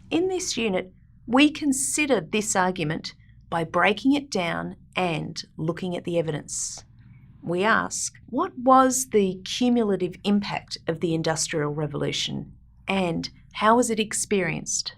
In this unit, we consider this argument by breaking it down and looking at the evidence. We ask, what was the cumulative impact of the Industrial Revolution and how was it experienced?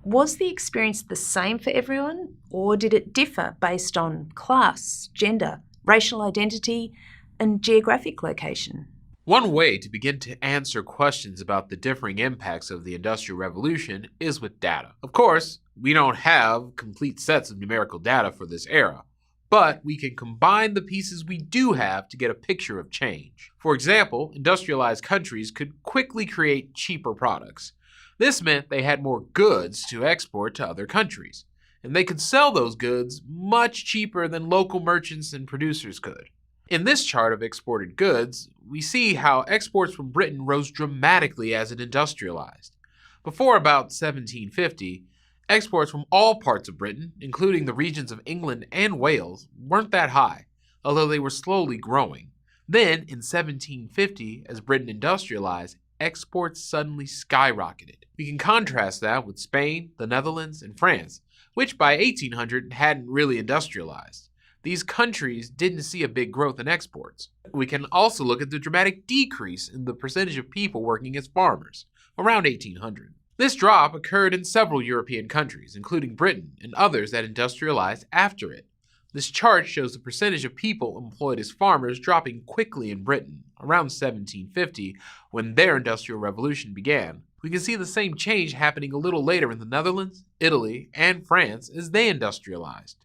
Was the experience the same for everyone, or did it differ based on class, gender, racial identity, and geographic location? One way to begin to answer questions about the differing impacts of the Industrial Revolution is with data. Of course, we don't have complete sets of numerical data for this era, but we can combine the pieces we do have to get a picture of change. For example, industrialized countries could quickly create cheaper products. This meant they had more goods to export to other countries, and they could sell those goods much cheaper than local merchants and producers could. In this chart of exported goods, we see how exports from Britain rose dramatically as it industrialized. Before about 1750, exports from all parts of Britain, including the regions of England and Wales, weren't that high, although they were slowly growing. Then, in 1750, as Britain industrialized, exports suddenly skyrocketed. We can contrast that with Spain, the Netherlands, and France, which by 1800 hadn't really industrialized. These countries didn't see a big growth in exports. We can also look at the dramatic decrease in the percentage of people working as farmers, around 1800. This drop occurred in several European countries, including Britain and others that industrialized after it. This chart shows the percentage of people employed as farmers dropping quickly in Britain, around 1750, when their Industrial Revolution began. We can see the same change happening a little later in the Netherlands, Italy, and France as they industrialized.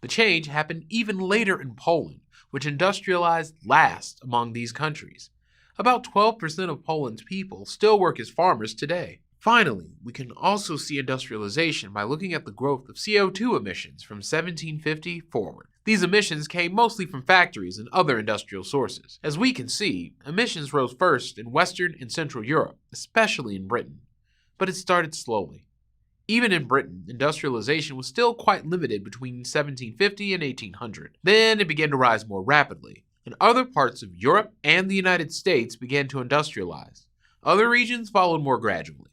The change happened even later in Poland, which industrialized last among these countries. About 12% of Poland's people still work as farmers today. Finally, we can also see industrialization by looking at the growth of CO2 emissions from 1750 forward. These emissions came mostly from factories and other industrial sources. As we can see, emissions rose first in Western and Central Europe, especially in Britain. But it started slowly. Even in Britain, industrialization was still quite limited between 1750 and 1800. Then it began to rise more rapidly, and other parts of Europe and the United States began to industrialize. Other regions followed more gradually.